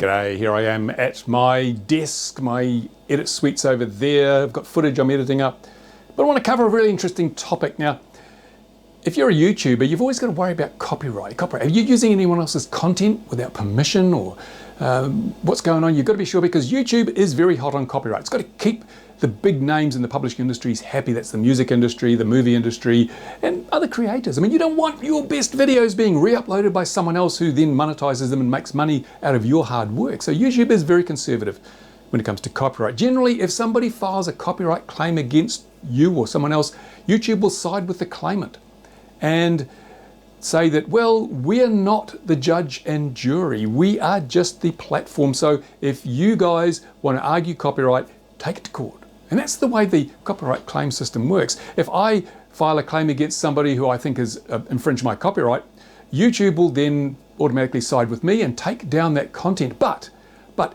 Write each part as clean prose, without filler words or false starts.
G'day, here I am at my desk, my edit suite's over there. I've got footage I'm editing up. But I want to cover a really interesting topic. Now, if you're a YouTuber, you've always got to worry about copyright. Are you using anyone else's content without permission, or what's going on? You've got to be sure, because YouTube is very hot on copyright. It's got to keep the big names in the publishing industries happy. That's the music industry, the movie industry, and other creators. I mean, you don't want your best videos being re-uploaded by someone else who then monetizes them and makes money out of your hard work. So YouTube is very conservative when it comes to copyright. Generally, if somebody files a copyright claim against you or someone else, YouTube will side with the claimant and say that, well, we're not the judge and jury. We are just the platform. So if you guys want to argue copyright, take it to court. And that's the way the copyright claim system works. If I file a claim against somebody who I think has infringed my copyright, YouTube will then automatically side with me and take down that content. But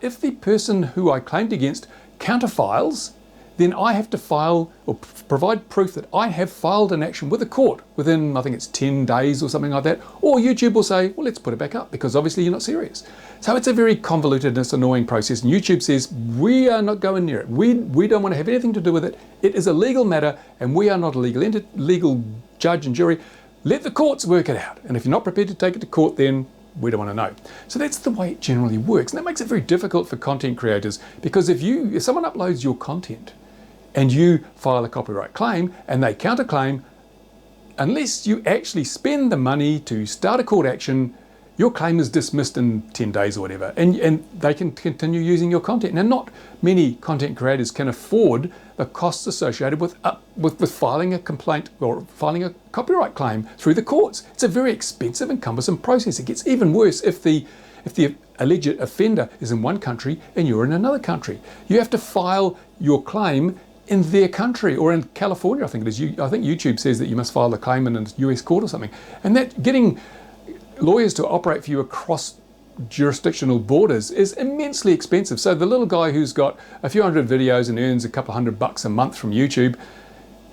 if the person who I claimed against counterfiles, then I have to file or provide proof that I have filed an action with the court within, I think it's 10 days or something like that. Or YouTube will say, well, let's put it back up because obviously you're not serious. So it's a very convoluted and it's an annoying process. And YouTube says, we are not going near it. We don't want to have anything to do with it. It is a legal matter and we are not a legal judge and jury. Let the courts work it out. And if you're not prepared to take it to court, then we don't want to know. So that's the way it generally works. And that makes it very difficult for content creators, because if someone uploads your content and you file a copyright claim and they counterclaim, unless you actually spend the money to start a court action, your claim is dismissed in 10 days or whatever, and they can continue using your content. Now, not many content creators can afford the costs associated with filing a complaint or filing a copyright claim through the courts. It's a very expensive and cumbersome process. It gets even worse if the alleged offender is in one country and you're in another country. You have to file your claim in their country, or in California, I think it is. I think YouTube says that you must file the claim in a US court or something. And that getting lawyers to operate for you across jurisdictional borders is immensely expensive. So the little guy who's got a few hundred videos and earns a couple $100 a month from YouTube,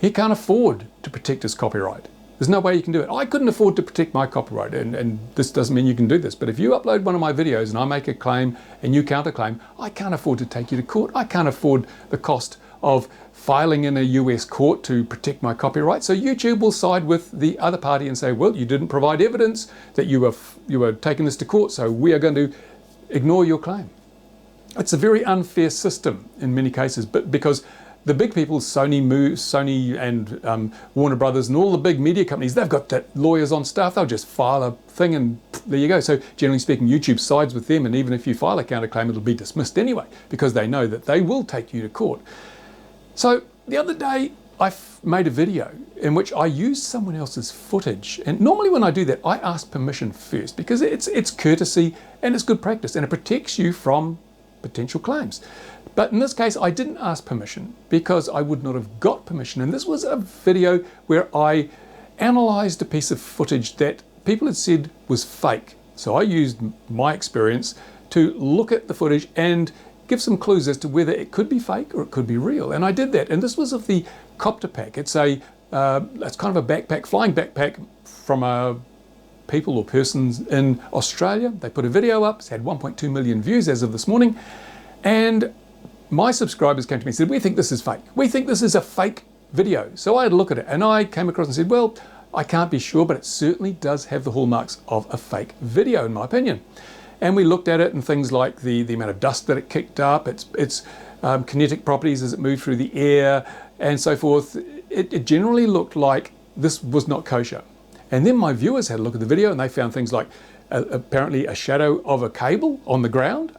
he can't afford to protect his copyright. There's no way you can do it. I couldn't afford to protect my copyright, and this doesn't mean you can do this. But if you upload one of my videos and I make a claim and you counterclaim, I can't afford to take you to court. I can't afford the cost of filing in a US court to protect my copyright. So YouTube will side with the other party and say, well, you didn't provide evidence that you were taking this to court, so we are going to ignore your claim. It's a very unfair system in many cases, but because the big people, Sony and Warner Brothers and all the big media companies, they've got that lawyers on staff. They'll just file a thing and there you go. So generally speaking, YouTube sides with them, and even if you file a counterclaim, it'll be dismissed anyway, because they know that they will take you to court. So the other day, I made a video in which I used someone else's footage. And normally when I do that, I ask permission first, because it's courtesy and it's good practice and it protects you from potential claims. But in this case, I didn't ask permission because I would not have got permission. And this was a video where I analyzed a piece of footage that people had said was fake. So I used my experience to look at the footage and give some clues as to whether it could be fake or it could be real. And I did that. And this was of the copter pack. It's kind of a backpack, flying backpack from people or persons in Australia. They put a video up. It's had 1.2 million views as of this morning. And my subscribers came to me and said, we think this is fake. We think this is a fake video. So I had a look at it and I came across and said, well, I can't be sure, but it certainly does have the hallmarks of a fake video, in my opinion. And we looked at it and things like the amount of dust that it kicked up, its kinetic properties as it moved through the air and so forth. It generally looked like this was not kosher. And then my viewers had a look at the video and they found things like apparently a shadow of a cable on the ground,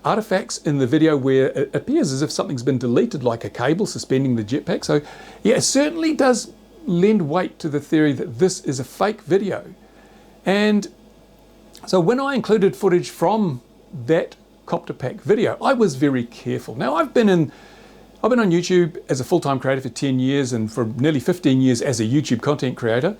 artifacts in the video where it appears as if something's been deleted, like a cable suspending the jetpack. So yeah, it certainly does lend weight to the theory that this is a fake video. And so when I included footage from that copter pack video, I was very careful. Now I've been on YouTube as a full-time creator for 10 years and for nearly 15 years as a YouTube content creator.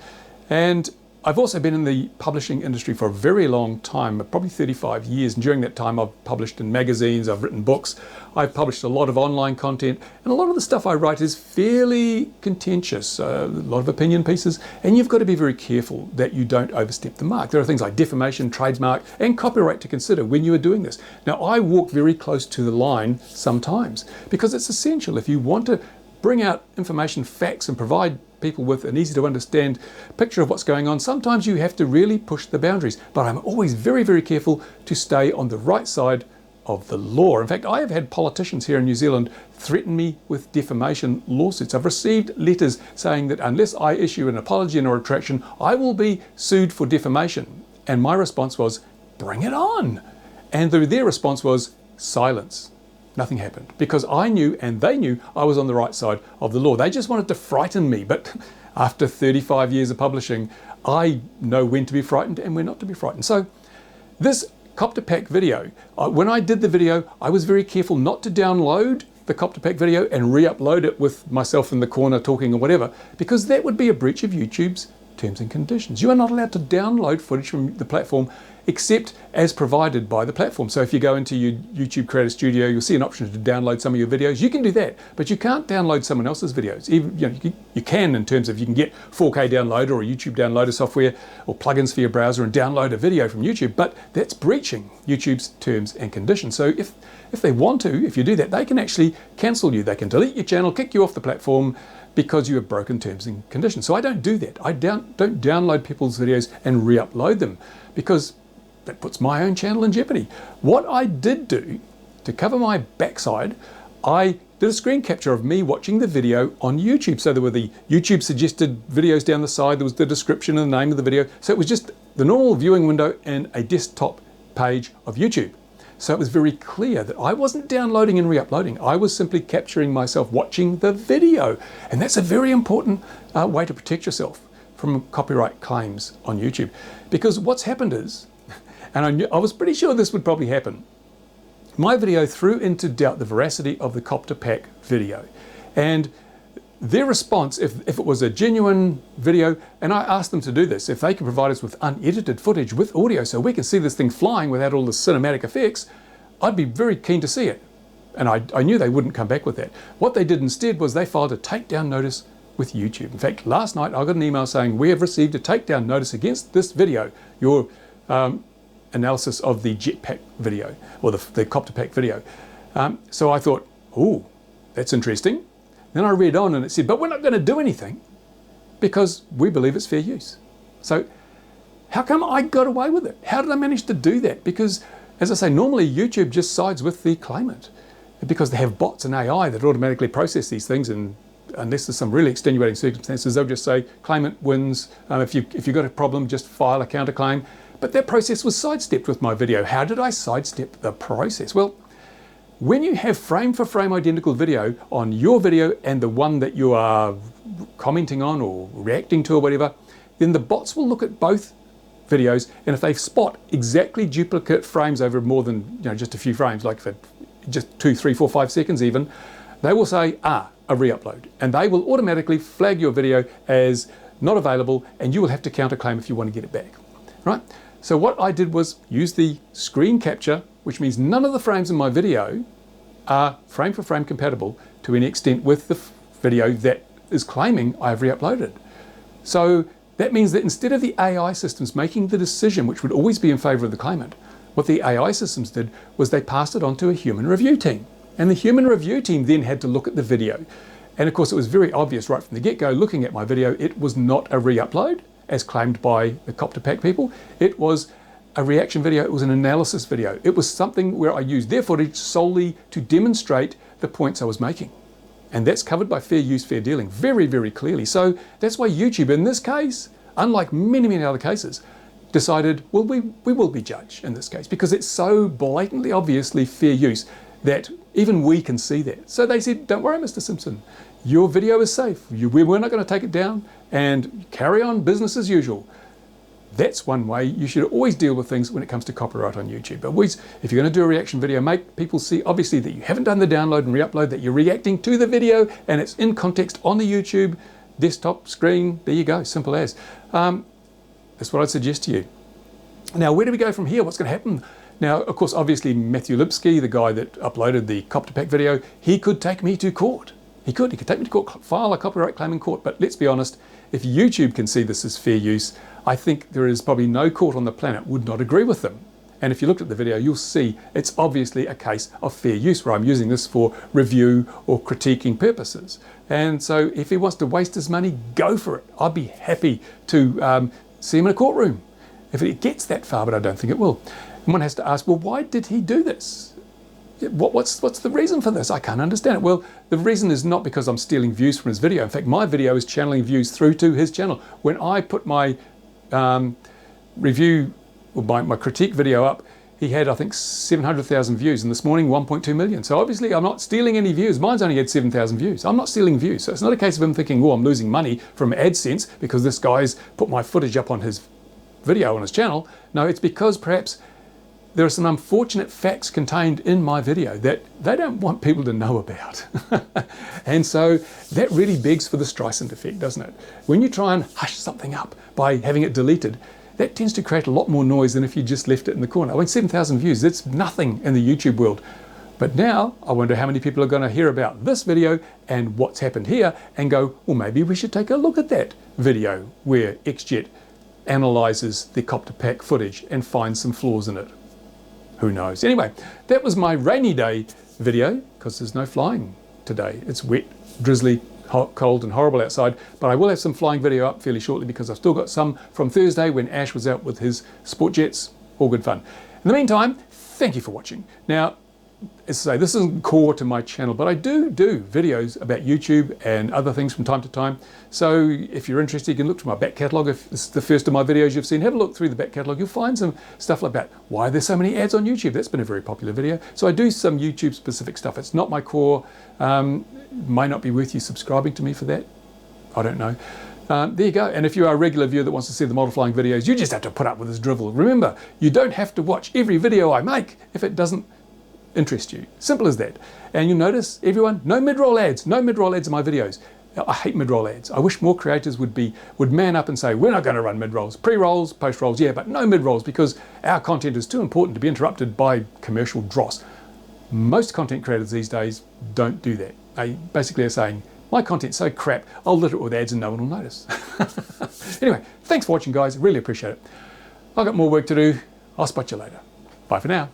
And I've also been in the publishing industry for a very long time, probably 35 years. And during that time, I've published in magazines, I've written books, I've published a lot of online content, and a lot of the stuff I write is fairly contentious, a lot of opinion pieces, and you've got to be very careful that you don't overstep the mark. There are things like defamation, trademark, and copyright to consider when you are doing this. Now, I walk very close to the line sometimes because it's essential. If you want to bring out information, facts, and provide people with an easy to understand picture of what's going on, sometimes you have to really push the boundaries. But I'm always very, very careful to stay on the right side of the law. In fact, I have had politicians here in New Zealand threaten me with defamation lawsuits. I've received letters saying that unless I issue an apology and a retraction, I will be sued for defamation. And my response was, bring it on. And their response was silence. Nothing happened because I knew and they knew I was on the right side of the law. They just wanted to frighten me. But after 35 years of publishing, I know when to be frightened and when not to be frightened. So this copter pack video, when I did the video, I was very careful not to download the copter pack video and re-upload it with myself in the corner talking or whatever, because that would be a breach of YouTube's terms and conditions. You are not allowed to download footage from the platform except as provided by the platform. So if you go into your YouTube Creator Studio, you'll see an option to download some of your videos. You can do that, but you can't download someone else's videos. Even, you can in terms of you can get 4K downloader or YouTube downloader software or plugins for your browser and download a video from YouTube, but that's breaching YouTube's terms and conditions. So if they want to, if you do that, they can actually cancel you. They can delete your channel, kick you off the platform because you have broken terms and conditions. So I don't do that. I don't download people's videos and re-upload them because that puts my own channel in jeopardy. What I did do to cover my backside, I did a screen capture of me watching the video on YouTube. So there were the YouTube suggested videos down the side, there was the description and the name of the video. So it was just the normal viewing window and a desktop page of YouTube. So it was very clear that I wasn't downloading and re-uploading. I was simply capturing myself watching the video. And that's a very important way to protect yourself from copyright claims on YouTube. Because what's happened is, and I was pretty sure this would probably happen, my video threw into doubt the veracity of the copter pack video. And their response, if it was a genuine video, and I asked them to do this, if they could provide us with unedited footage with audio so we can see this thing flying without all the cinematic effects, I'd be very keen to see it. And I knew they wouldn't come back with that. What they did instead was they filed a takedown notice with YouTube. In fact, last night I got an email saying, we have received a takedown notice against this video, your analysis of the jetpack video, or the copter pack video. So I thought, oh, that's interesting. Then I read on and it said, but we're not going to do anything because we believe it's fair use. So how come I got away with it? How did I manage to do that? Because, as I say, normally YouTube just sides with the claimant because they have bots and AI that automatically process these things, and unless there's some really extenuating circumstances, they'll just say claimant wins. If you've got a problem, just file a counterclaim. But that process was sidestepped with my video. How did I sidestep the process? Well, when you have frame for frame identical video on your video and the one that you are commenting on or reacting to or whatever, then the bots will look at both videos, and if they spot exactly duplicate frames over more than just a few frames, like for just 2, 3, 4, 5 seconds even, they will say, a re-upload, and they will automatically flag your video as not available, and you will have to counterclaim if you want to get it back, right? So what I did was use the screen capture, which means none of the frames in my video are frame for frame compatible to any extent with the video that is claiming I've re-uploaded. So that means that instead of the AI systems making the decision, which would always be in favor of the claimant, what the AI systems did was they passed it on to a human review team. And the human review team then had to look at the video. And of course, it was very obvious right from the get-go, looking at my video, it was not a re-upload, as claimed by the copter pack people. It was a reaction video, it was an analysis video. It was something where I used their footage solely to demonstrate the points I was making. And that's covered by fair use, fair dealing, very, very clearly. So that's why YouTube, in this case, unlike many, many other cases, decided, well, we will be judged in this case, because it's so blatantly, obviously fair use that even we can see that. So they said, don't worry, Mr. Simpson, your video is safe. We're not going to take it down, and carry on business as usual. That's one way you should always deal with things when it comes to copyright on YouTube. Always, if you're going to do a reaction video, make people see, obviously, that you haven't done the download and re-upload, that you're reacting to the video, and it's in context on the YouTube desktop screen. There you go, simple as. That's what I'd suggest to you. Now, where do we go from here? What's going to happen? Now, of course, obviously, Matthew Lipsky, the guy that uploaded the copter pack video, he could take me to court. He could take me to court, file a copyright claim in court. But let's be honest, if YouTube can see this as fair use, I think there is probably no court on the planet would not agree with them. And if you looked at the video, you'll see it's obviously a case of fair use where I'm using this for review or critiquing purposes. And so if he wants to waste his money, go for it. I'd be happy to see him in a courtroom if it gets that far, but I don't think it will. And one has to ask, well, why did he do this? What's the reason for this? I can't understand it. Well, the reason is not because I'm stealing views from his video. In fact, my video is channeling views through to his channel. When I put my review or my critique video up, he had, I think, 700,000 views, and this morning 1.2 million. So obviously I'm not stealing any views. Mine's only had 7,000 views. I'm not stealing views. So it's not a case of him thinking, oh, I'm losing money from AdSense because this guy's put my footage up on his video on his channel. No, it's because perhaps there are some unfortunate facts contained in my video that they don't want people to know about. And so that really begs for the Streisand effect, doesn't it? When you try and hush something up by having it deleted, that tends to create a lot more noise than if you just left it in the corner. I mean, 7,000 views, that's nothing in the YouTube world. But now I wonder how many people are going to hear about this video and what's happened here and go, well, maybe we should take a look at that video where XJet analyzes the copter pack footage and finds some flaws in it. Who knows? Anyway, that was my rainy day video because there's no flying today. It's wet, drizzly, hot, cold and horrible outside, but I will have some flying video up fairly shortly because I've still got some from Thursday when Ash was out with his sport jets. All good fun. In the meantime, thank you for watching. Now, as I say, this isn't core to my channel, but I do videos about YouTube and other things from time to time. So if you're interested, you can look to my back catalogue. If this is the first of my videos you've seen, have a look through the back catalogue. You'll find some stuff like that. Why are there so many ads on YouTube? That's been a very popular video. So I do some YouTube specific stuff. It's not my core. Might not be worth you subscribing to me for that. I don't know. There you go. And if you are a regular viewer that wants to see the model flying videos, you just have to put up with this drivel. Remember, you don't have to watch every video I make if it doesn't interest you. Simple as that. And you'll notice, everyone, no mid-roll ads. No mid-roll ads in my videos. I hate mid-roll ads. I wish more creators would man up and say, we're not going to run mid-rolls. Pre-rolls, post-rolls, yeah, but no mid-rolls because our content is too important to be interrupted by commercial dross. Most content creators these days don't do that. They basically are saying, my content's so crap, I'll litter it with ads and no one will notice. Anyway, thanks for watching, guys. Really appreciate it. I've got more work to do. I'll spot you later. Bye for now.